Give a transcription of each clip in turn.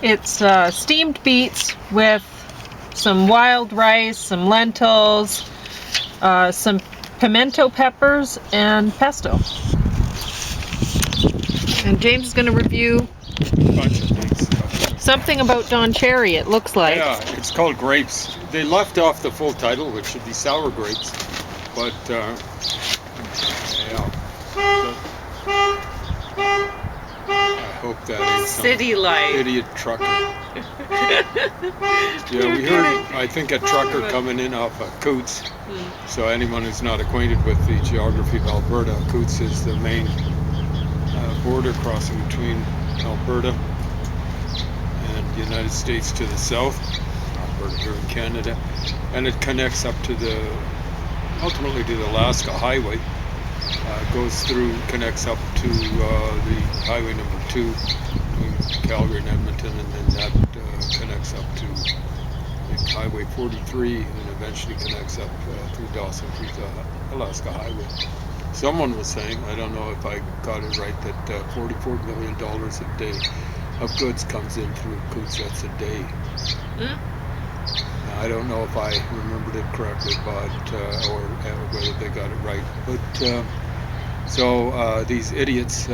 It's steamed beets with some wild rice, some lentils, some pimento peppers, and pesto. And James is going to review A bunch of things. something about Don Cherry, it looks like. Yeah, it's called grapes. They left off the full title, which should be sour grapes, but yeah. I hope that ain't some City life. idiot trucker. Yeah, we heard, I think, a trucker coming in off of Coots. So anyone who's not acquainted with the geography of Alberta, Coots is the main border crossing between Alberta and the United States to the south, Alberta here in Canada, and it connects up to ultimately to the Alaska Highway. Goes through, connects up to the Highway number 2 between Calgary and Edmonton, and then that connects up to Highway 43, and eventually connects up through Dawson to the Alaska Highway. Someone was saying, I don't know if I got it right, that $44 million a day of goods comes in through Coots. That's a day. I don't know if I remembered it correctly, but or whether they got it right. But so these idiots,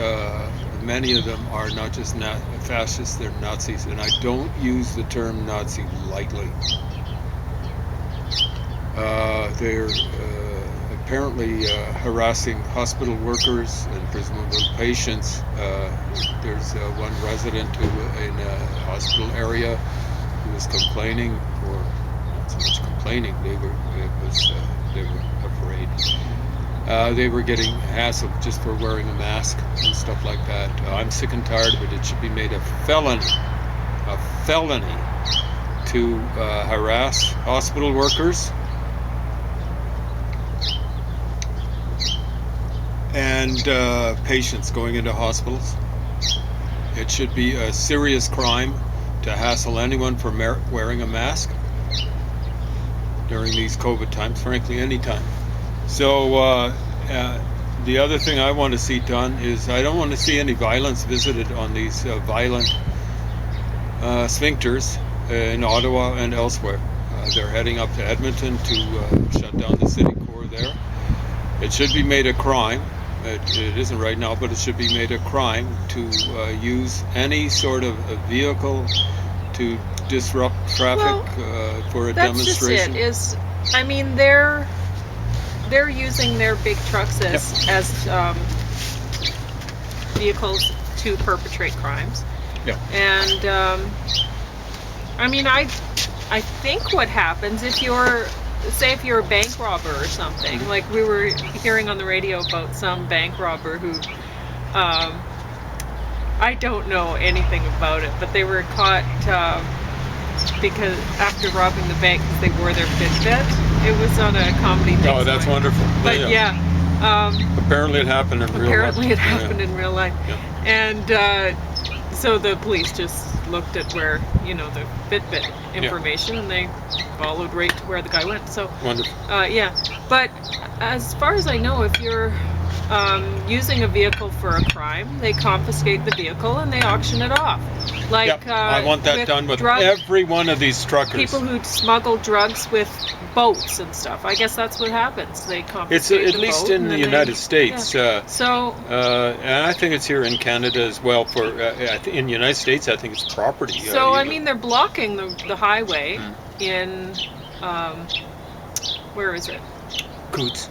many of them are not just fascists; they're Nazis, and I don't use the term Nazi lightly. They're apparently harassing hospital workers and presumably patients. There's one resident who in a hospital area who was complaining, or not so much complaining. They were afraid. They were getting hassled just for wearing a mask and stuff like that. I'm sick and tired of it. It should be made a felony to harass hospital workers and patients going into hospitals. It should be a serious crime to hassle anyone for wearing a mask during these COVID times, frankly, any time. So the other thing I want to see done is I don't want to see any violence visited on these violent sphincters in Ottawa and elsewhere. They're heading up to Edmonton to shut down the city core there. It should be made a crime. It isn't right now, but it should be made a crime to use any sort of a vehicle to disrupt traffic for a demonstration. That's just it. I mean, they're using their big trucks as vehicles to perpetrate crimes. Yeah. And I mean, I think what happens if you're a bank robber or something, like we were hearing on the radio about some bank robber who, I don't know anything about it, but they were caught because after robbing the bank because they wore their Fitbit. It was on a comedy thing. Oh, that's wonderful. But apparently it happened in real life. Apparently it happened in real life. Yeah. And so the police just looked at where, the Fitbit information, and they followed right to where the guy went. So wonderful. But as far as I know, if you're using a vehicle for a crime, they confiscate the vehicle and they auction it off. Like I want that done with every one of these truckers. People who smuggle drugs with boats and stuff. I guess that's what happens. They confiscate It's at least in the United States. Yeah. And I think it's here in Canada as well. For in the United States, I think it's property. So I mean, they're blocking the highway in where is it? Coots.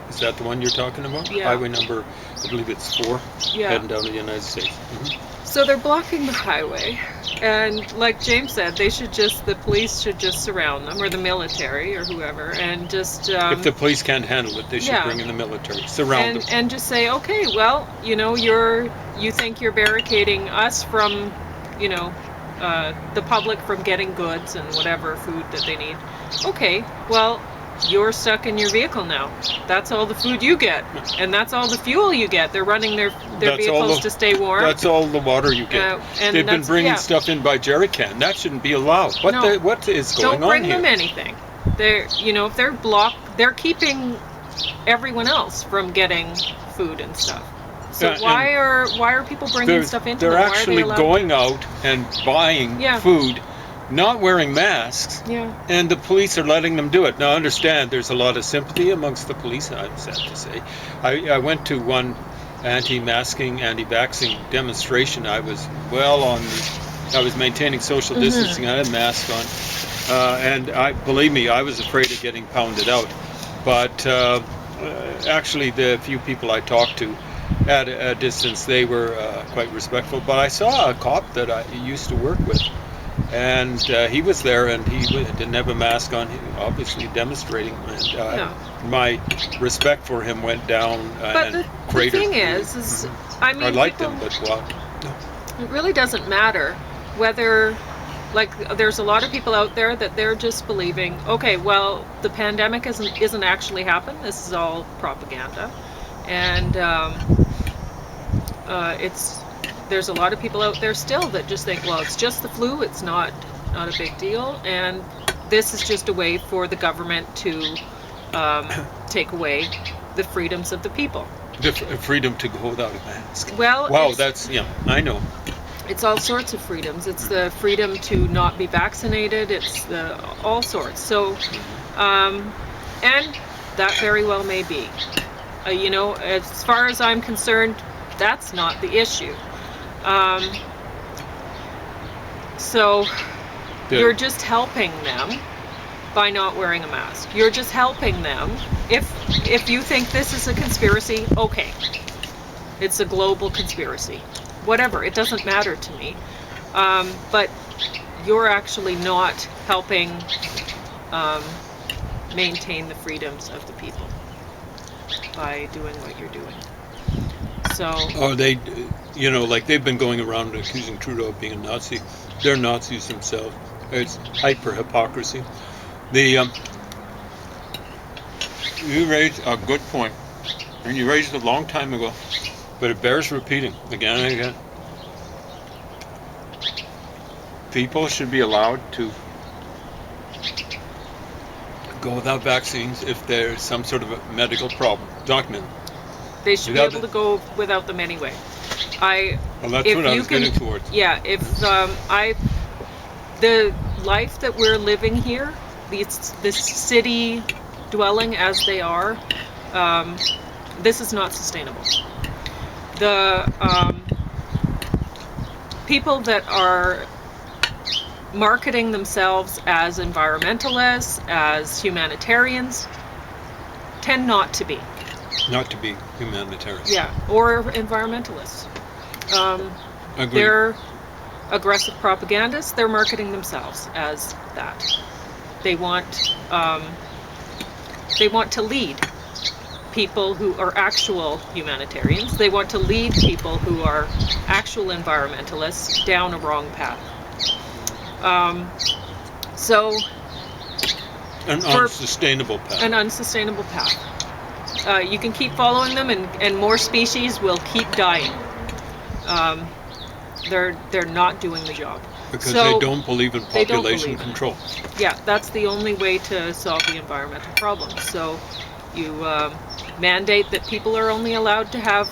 Is that the one you're talking about? Yeah. Highway number, I believe it's 4, heading down to the United States. So they're blocking the highway, and like James said, the police should just surround them, or the military, or whoever, and just... if the police can't handle it, they should bring in the military, surround them. And just say, okay, well, you think you're barricading us from, the public from getting goods and whatever food that they need. Okay, well, you're stuck in your vehicle now. That's all the food you get, and that's all the fuel you get. They're running their vehicles to stay warm. That's all the water you get. They've been bringing stuff in by jerry can. That shouldn't be allowed. What is going on here? Don't bring them anything. They're, if they're blocked, they're keeping everyone else from getting food and stuff. So Yeah, why are people bringing stuff into they're them? Why are actually they allowed? going out and buying Yeah. food, not wearing masks, Yeah. and the police are letting them do it. Now, understand, there's a lot of sympathy amongst the police, I'm sad to say. I went to one anti-masking, anti-vaxxing demonstration. I was I was maintaining social distancing. I had a mask on, and believe me, I was afraid of getting pounded out. But actually, the few people I talked to at a distance, they were quite respectful. But I saw a cop that I used to work with, and he was there, and he didn't have a mask on. He was obviously demonstrating, and my respect for him went down. But and the cratered. thing is, I mean, I liked people, him, but well, it really doesn't matter whether, like, there's a lot of people out there that they're just believing, okay, well, the pandemic isn't actually happened. This is all propaganda, and there's a lot of people out there still that just think, well, it's just the flu. It's not a big deal, and this is just a way for the government to take away the freedoms of the people. the freedom to go without a mask. Well, Wow, that's I know. It's all sorts of freedoms. It's the freedom to not be vaccinated. It's all sorts. So, and that very well may be. As far as I'm concerned, that's not the issue. So you're just helping them by not wearing a mask. You're just helping them. If you think this is a conspiracy, okay. It's a global conspiracy. Whatever, it doesn't matter to me. But you're actually not helping maintain the freedoms of the people by doing what you're doing. So. Oh, like they've been going around accusing Trudeau of being a Nazi. They're Nazis themselves. It's hyper hypocrisy. You raised a good point, and you raised it a long time ago, but it bears repeating again and again. People should be allowed to go without vaccines if there's some sort of a medical problem. Documented. They should be able to go without them anyway. Well, that's what I was getting towards. Yeah, if the life that we're living here, this city dwelling as they are, this is not sustainable. The people that are marketing themselves as environmentalists, as humanitarians, tend not to be. Not to be humanitarian. Yeah, or environmentalists. Agreed. They're aggressive propagandists. They're marketing themselves as that. They want to lead people who are actual humanitarians. They want to lead people who are actual environmentalists down a wrong path. An unsustainable path. An unsustainable path. You can keep following them, and more species will keep dying. They're not doing the job. Because they don't believe in population control. Yeah, that's the only way to solve the environmental problem. So you mandate that people are only allowed to have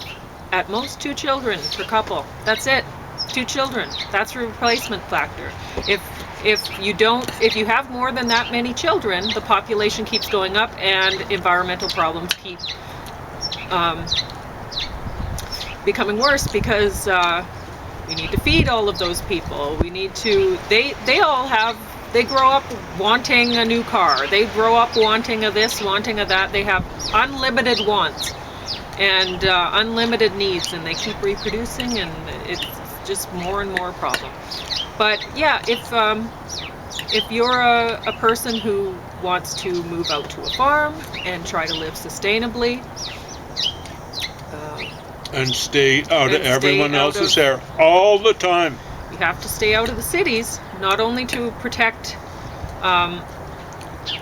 at most 2 children per couple. That's it. 2 children. That's your replacement factor. If you have more than that many children, the population keeps going up and environmental problems keep becoming worse because we need to feed all of those people. We need to. They grow up wanting a new car. They grow up wanting a this, wanting a that. They have unlimited wants and unlimited needs, and they keep reproducing, and it's just more and more problem. But yeah, if you're a person who wants to move out to a farm and try to live sustainably, and stay out of everyone else's hair all the time. You have to stay out of the cities, not only to protect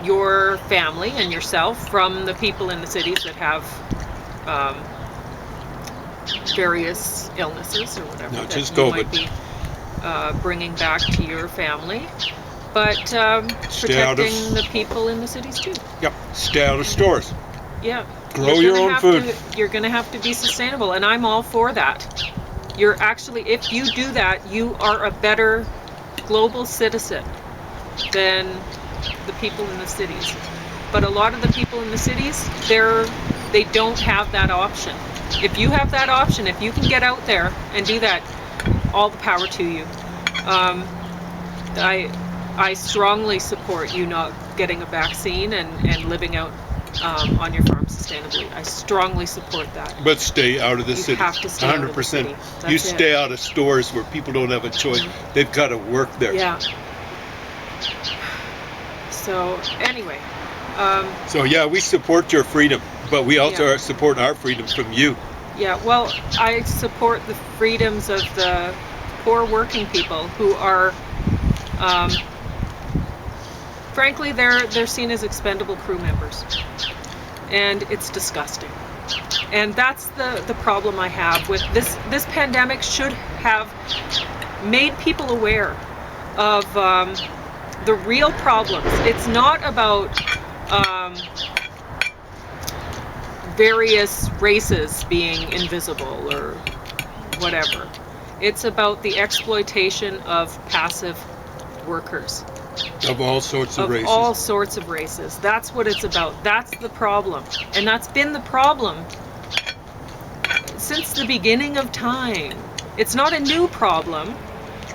your family and yourself from the people in the cities that have various illnesses or whatever Not that just you COVID. might be bringing back to your family, but Stay out of- protecting the people in the cities too. Yep. Stay out of stores. Yeah. Grow your own food. You're going to have to be sustainable, and I'm all for that. You're actually, if you do that, you are a better global citizen than the people in the cities. But a lot of the people in the cities, they don't have that option. If you have that option, if you can get out there and do that, all the power to you. I strongly support you not getting a vaccine and living out on your farm sustainably. I strongly support that. But stay out of the city. You have to stay 100%. Out of the city. You stay out of stores where people don't have a choice. They've got to work there. Yeah. So anyway. So yeah, we support your freedom, but we also support our freedom from you. Yeah, well, I support the freedoms of the poor working people who are, frankly, they're seen as expendable crew members, and it's disgusting. And that's the problem I have with this. This pandemic should have made people aware of the real problems. It's not about various races being invisible or whatever. It's about the exploitation of passive workers. Of all sorts of races. Of all sorts of races. That's what it's about. That's the problem. And that's been the problem since the beginning of time. It's not a new problem,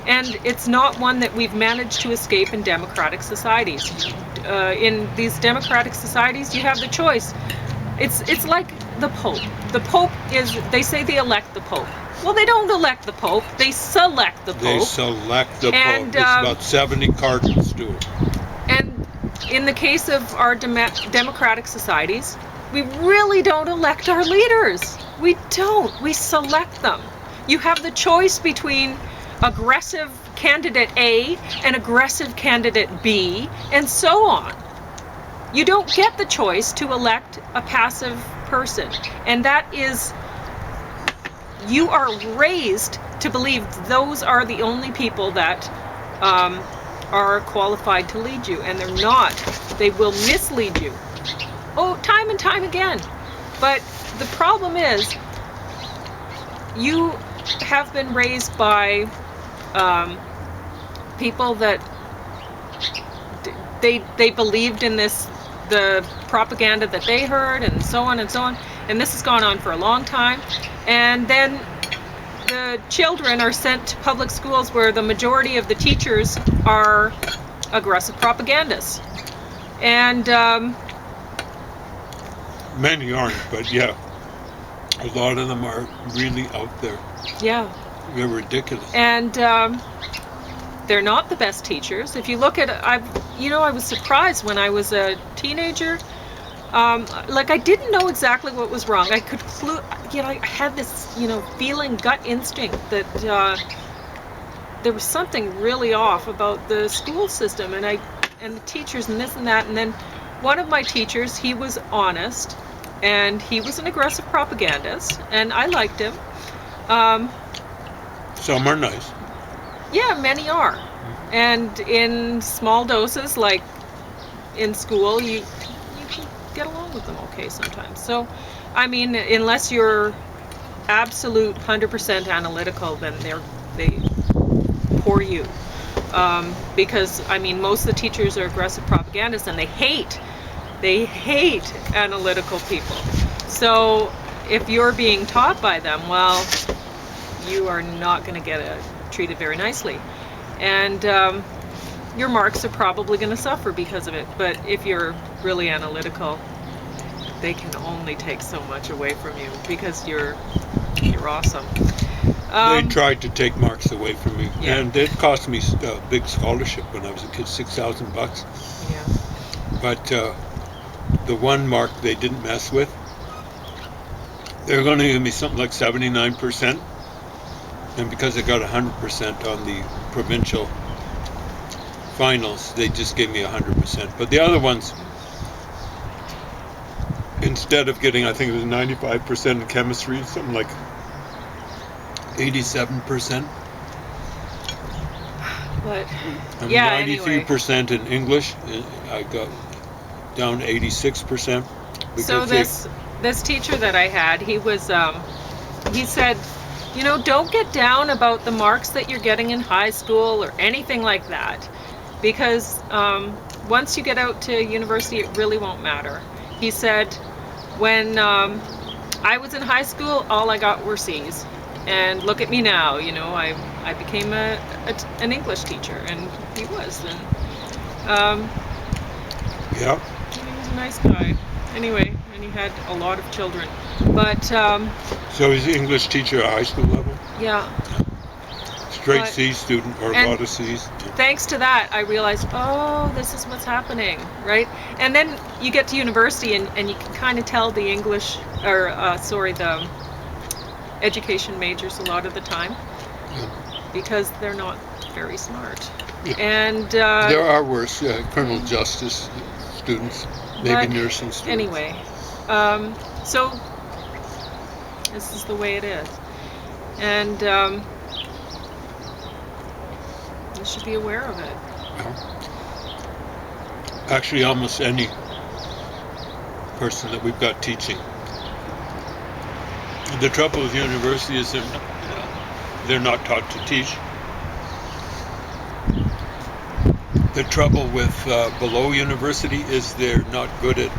and it's not one that we've managed to escape in democratic societies. In these democratic societies, you have the choice. It's like the Pope. The Pope they say they elect the Pope. Well, they don't elect the Pope. They select the Pope. They select the Pope. It's about 70 cardinals do it. And in the case of our democratic societies, we really don't elect our leaders. We don't. We select them. You have the choice between aggressive candidate A and aggressive candidate B, and so on. You don't get the choice to elect a passive person. And that is, you are raised to believe those are the only people that are qualified to lead you, and they're not. They will mislead you. Oh, time and time again. But the problem is, you have been raised by people that they believed in the propaganda that they heard, and so on and so on. And this has gone on for a long time. And then the children are sent to public schools where the majority of the teachers are aggressive propagandists. And many aren't, but yeah, a lot of them are really out there. Yeah. They're ridiculous. And they're not the best teachers. If you look at, I was surprised when I was a teenager. I didn't know exactly what was wrong. I could I had this, feeling, gut instinct that there was something really off about the school system and the teachers and this and that. And then one of my teachers, he was honest, and he was an aggressive propagandist, and I liked him. Some are nice. Yeah, many are. And in small doses, like in school, you can get along with them okay sometimes. So, I mean, unless you're absolute 100% analytical, then they pour you. Because, I mean, most of the teachers are aggressive propagandists, and they hate analytical people. So if you're being taught by them, well, you are not going to get treated very nicely. And your marks are probably going to suffer because of it. But if you're really analytical, they can only take so much away from you because you're awesome. They tried to take marks away from me, yeah. And it cost me a big scholarship when I was a kid, $6,000. Yeah. But the one mark they didn't mess with, they were going to give me something like 79%, and because I got 100% on the provincial finals, they just gave me 100%. But the other ones, instead of getting, I think it was 95% in chemistry, something like 87%. But And yeah, 93% in English. I got down 86%. So this this teacher that I had, he said, you know, don't get down about the marks that you're getting in high school or anything like that, because once you get out to university, it really won't matter. He said, when I was in high school, all I got were C's. And look at me now, you know, I became an English teacher, and he was. And Yeah. he was a nice guy. Anyway, and he had a lot of children. But, So he's an English teacher at high school level? yeah. Straight But- C student, or a and- lot of C's? Thanks to that, I realized, oh, this is what's happening, right? And then you get to university, and you can kind of tell the English, or the education majors a lot of the time, because they're not very smart. Yeah. And There are worse criminal justice students, maybe but nursing students. anyway, so this is the way it is, and you should be aware of it. Actually, almost any person that we've got teaching. The trouble with university is they're not taught to teach. The trouble with below university is they're not good at,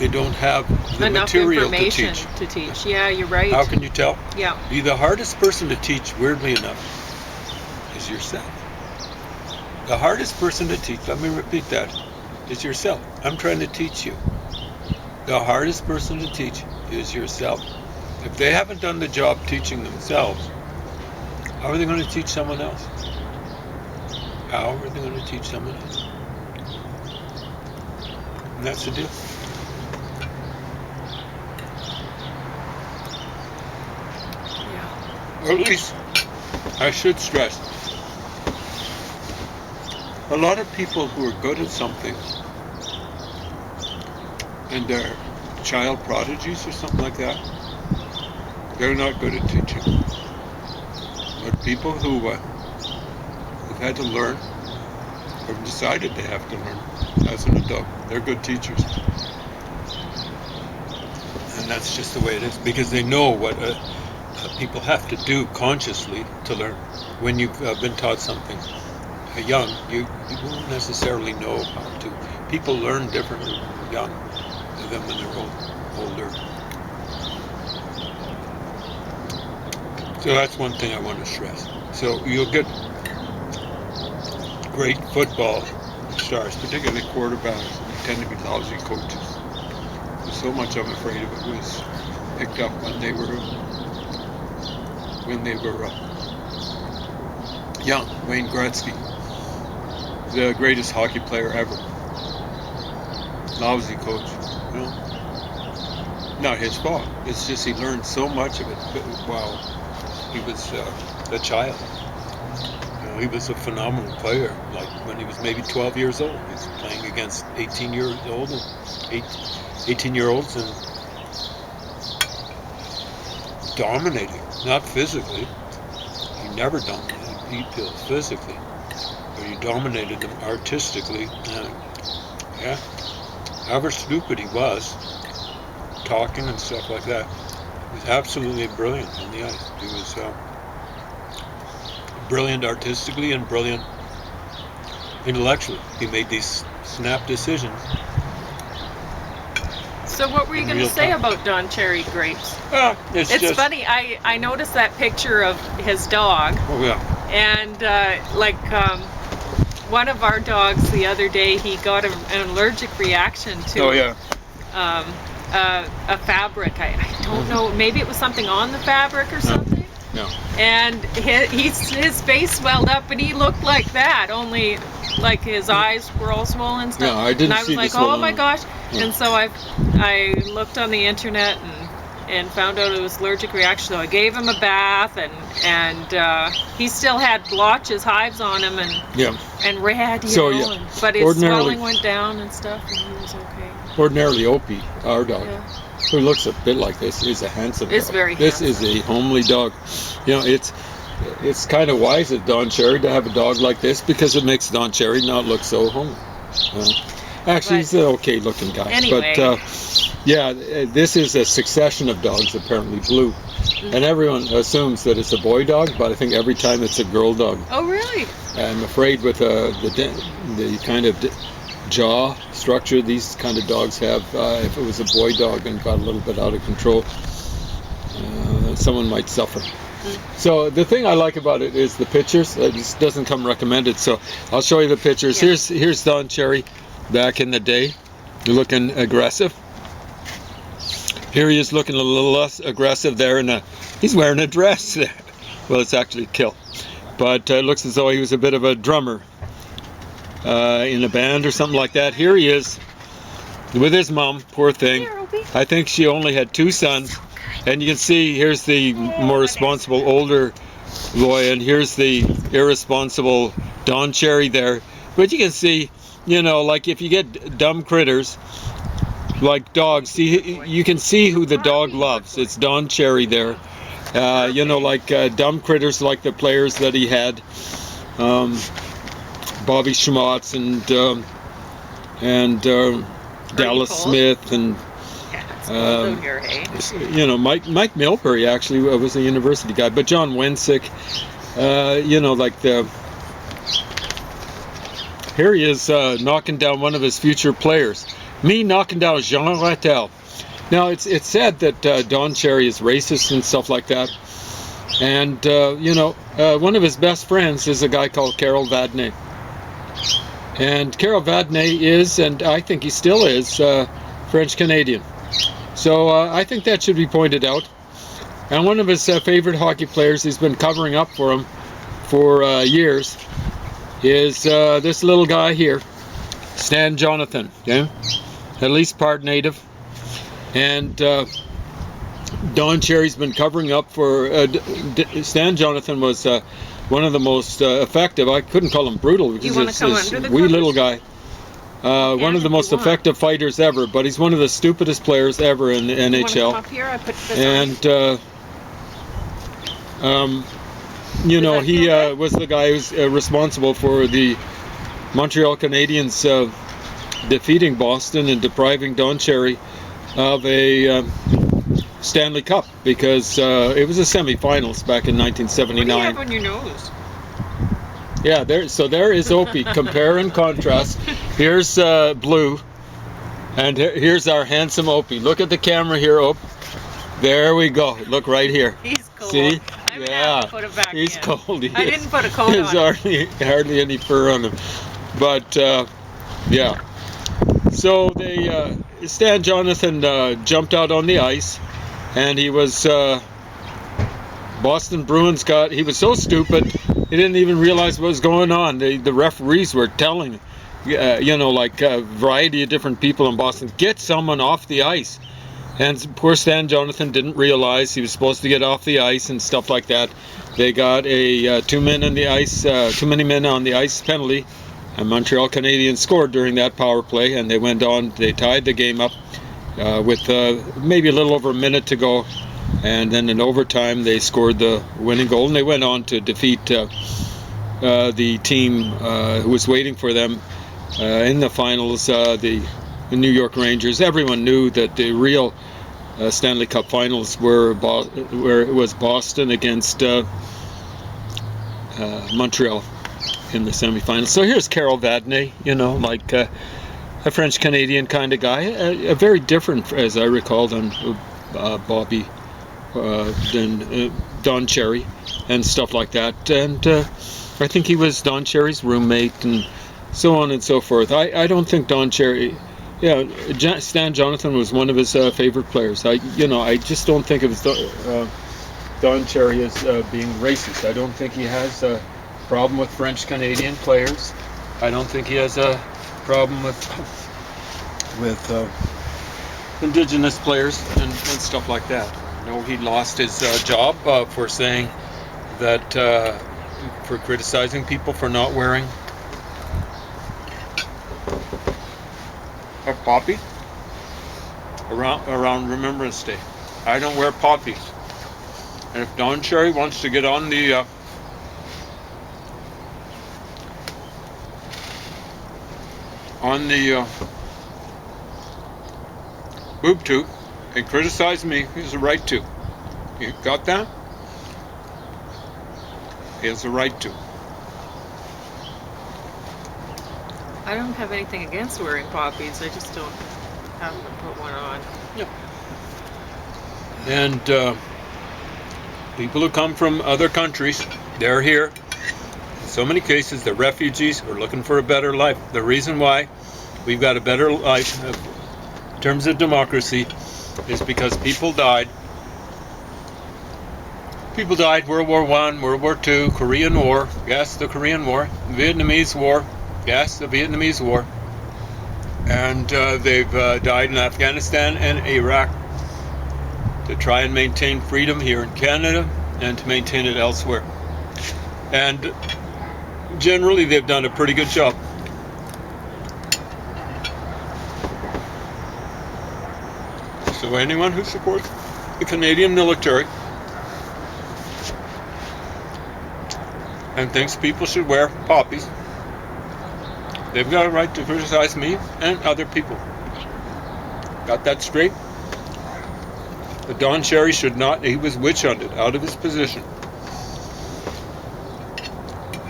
they don't have the Enough material to information teach. to teach. Yeah, you're right. How can you tell? Yeah. The hardest person to teach, weirdly enough, is yourself. The hardest person to teach, let me repeat that, is yourself. I'm trying to teach you. The hardest person to teach is yourself. If they haven't done the job teaching themselves, how are they going to teach someone else? How are they going to teach someone else? And that's the deal. Yeah. Or at least, I should stress, a lot of people who are good at something and they're child prodigies or something like that, they're not good at teaching. But people who've had to learn, or decided they have to learn as an adult, they're good teachers. And that's just the way it is, because they know what people have to do consciously to learn. When you've been taught something young, you won't necessarily know how to. People learn differently when they're young than when they're older. So that's one thing I want to stress. So you'll get great football stars, particularly quarterbacks, who tend to be lousy coaches. So much I'm afraid of it was picked up when they were young. Wayne Gretzky, the greatest hockey player ever. Lousy coach, you know. Not his fault. It's just he learned so much of it while he was a child. You know, he was a phenomenal player. Like when he was maybe 12 years old, he was playing against 18-year-olds and dominating. Not physically. He never dominated people physically, but he dominated them artistically. And yeah, however stupid he was, talking and stuff like that, he was absolutely brilliant on the ice. He was brilliant artistically and brilliant intellectually. He made these snap decisions. So what were you going to say about Don Cherry grapes? It's It's just funny. I noticed that picture of his dog, Oh yeah. and one of our dogs the other day, he got an allergic reaction to Oh yeah. a fabric. I don't know. Maybe it was something on the fabric or something. No. And his face swelled up, and he looked like that. Only like his eyes were all swollen and stuff. Yeah, I didn't and I was see the like, oh swollen my one. gosh. Yeah. And so I looked on the internet and found out it was allergic reaction. So I gave him a bath, and he still had blotches, hives on him, Yeah. and red, So, know, yeah, but his ordinarily- swelling went down and stuff, and he was okay. Ordinarily, Opie, our dog, Yeah. who looks a bit like this, is a handsome It's dog. very This handsome. is a homely dog. You know, it's kind of wise of Don Cherry to have a dog like this, because it makes Don Cherry not look so homely. You know? Actually, But he's an okay-looking guy. anyway. But yeah, this is a succession of dogs, apparently blue, and everyone assumes that it's a boy dog, but I think every time it's a girl dog. Oh, really? I'm afraid with the kind of jaw structure these kind of dogs have, if it was a boy dog and got a little bit out of control, someone might suffer. So the thing I like about it is the pictures. This doesn't come recommended, so I'll show you the pictures. Yeah. Here's Don Cherry back in the day, looking aggressive. Here he is looking a little less aggressive there, and he's wearing a dress there. Well, it's actually a kilt, but it looks as though he was a bit of a drummer in a band or something like that. Here he is with his mom, poor thing. Here, Opie. I think she only had 2 sons. And you can see here's the more responsible older boy, and here's the irresponsible Don Cherry there. But you can see, you know, like if you get dumb critters like dogs, see, you can see who the dog loves. It's Don Cherry there. You know, like dumb critters like the players that he had, Bobby Schmotz and Dallas cool. Smith and. Here, hey? You know, Mike Milbury actually was a university guy, but John Wensick, you know, like here he is knocking down one of his future players. Me knocking down Jean Rattel. Now it's said that Don Cherry is racist and stuff like that, and you know, one of his best friends is a guy called Carol Vadnais, and Carol Vadnais is, and I think he still is, French Canadian. So I think that should be pointed out. And one of his favorite hockey players, he's been covering up for him for years, is this little guy here, Stan Jonathan, okay? At least part native. And Don Cherry's been covering up for... Stan Jonathan was one of the most effective. I couldn't call him brutal because he's this wee little guy. One of the most effective fighters ever, but he's one of the stupidest players ever in the NHL. And you know, he was the guy who's responsible for the Montreal Canadiens defeating Boston and depriving Don Cherry of a Stanley Cup, because it was the semifinals back in 1979. What do you have on your nose? Yeah, there is Opie. Compare and contrast. Here's Blue, and here's our handsome Opie. Look at the camera here, Ope. There we go. Look right here. He's cold. See? I'm yeah, put it back he's in. cold. I didn't put a coat There's on. hardly any fur on him. But yeah. So they Stan Jonathan jumped out on the ice, and he was Boston Bruins got. He was so stupid. He didn't even realize what was going on. The referees were telling, you know, like a variety of different people in Boston, get someone off the ice. And poor Stan Jonathan didn't realize he was supposed to get off the ice and stuff like that. They got a 2 men on the ice, too many men on the ice penalty. And Montreal Canadiens scored during that power play, and they went on. They tied the game up with maybe a little over a minute to go. And then in overtime, they scored the winning goal, and they went on to defeat the team who was waiting for them in the finals, the New York Rangers. Everyone knew that the real Stanley Cup finals were where it was Boston against Montreal in the semifinals. So here's Carol Vadnais, you know, like a French-Canadian kind of guy, a very different, as I recall, than Bobby. Than Don Cherry and stuff like that, and I think he was Don Cherry's roommate and so on and so forth. I don't think Don Cherry, yeah, Stan Jonathan was one of his favorite players. I just don't think of Don Cherry as being racist. I don't think he has a problem with French Canadian players. I don't think he has a problem with Indigenous players and stuff like that. No, he lost his job for saying that, for criticizing people for not wearing a poppy around Remembrance Day. I don't wear poppies. And if Don Cherry wants to get on the on the boob tube and criticize me. He has a right to. You got that? He has a right to. I don't have anything against wearing poppies. I just don't happen to put one on. And people who come from other countries, they're here. In so many cases, they're refugees who are looking for a better life. The reason why we've got a better life in terms of democracy is because people died. People died World War I, World War II, Korean War, yes, the Korean War, Vietnamese War, yes, the Vietnamese War. And they've died in Afghanistan and Iraq to try and maintain freedom here in Canada and to maintain it elsewhere. And generally they've done a pretty good job. So anyone who supports the Canadian military and thinks people should wear poppies, they've got a right to criticize me and other people. Got that straight? But Don Cherry should not, he was witch hunted out of his position.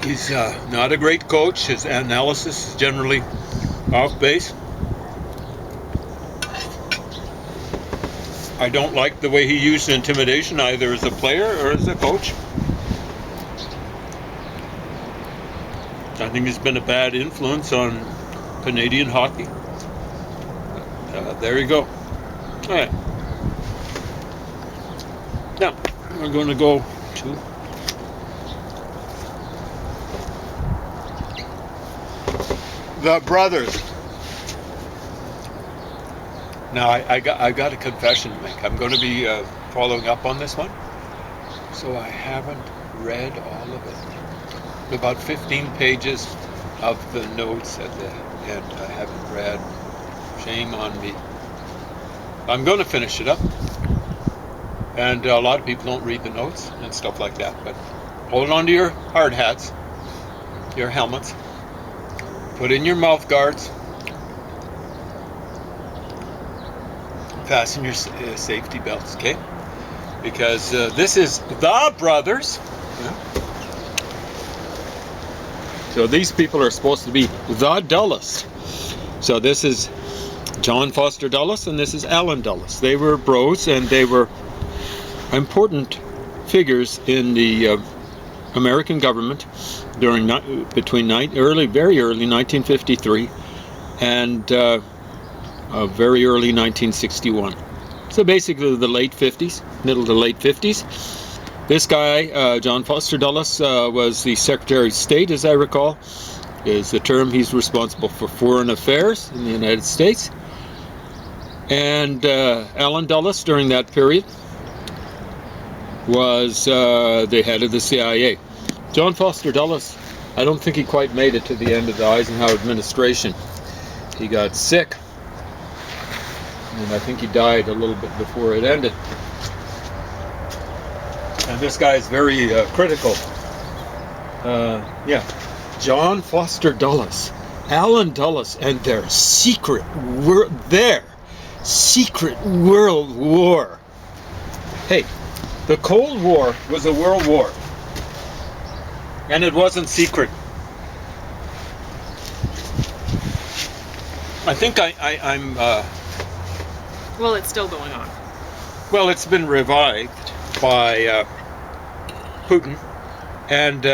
He's not a great coach. His analysis is generally off base. I don't like the way he used intimidation either as a player or as a coach. I think he's been a bad influence on Canadian hockey. There you go. All right. Now, we're going to go to the brothers. Now, I got a confession to make. I'm going to be following up on this one. So I haven't read all of it. About 15 pages of the notes at the end I haven't read. Shame on me. I'm going to finish it up. And a lot of people don't read the notes and stuff like that. But hold on to your hard hats, your helmets. Put in your mouth guards. Fasten your safety belts, okay? Because this is the brothers. Yeah. So these people are supposed to be the Dulles. So this is John Foster Dulles and this is Alan Dulles. They were bros and they were important figures in the American government during very early 1953 and very early 1961. So basically the late 50s, middle to late 50s. This guy, John Foster Dulles, was the Secretary of State, as I recall, is the term. He's responsible for foreign affairs in the United States. And Alan Dulles, during that period, was the head of the CIA. John Foster Dulles, I don't think he quite made it to the end of the Eisenhower administration. He got sick, and I think he died a little bit before it ended. And this guy is very critical. John Foster Dulles, Alan Dulles, and their secret World War. Hey, the Cold War was a world war, and it wasn't secret. I think I'm. Well, it's still going on. Well, it's been revived by Putin, and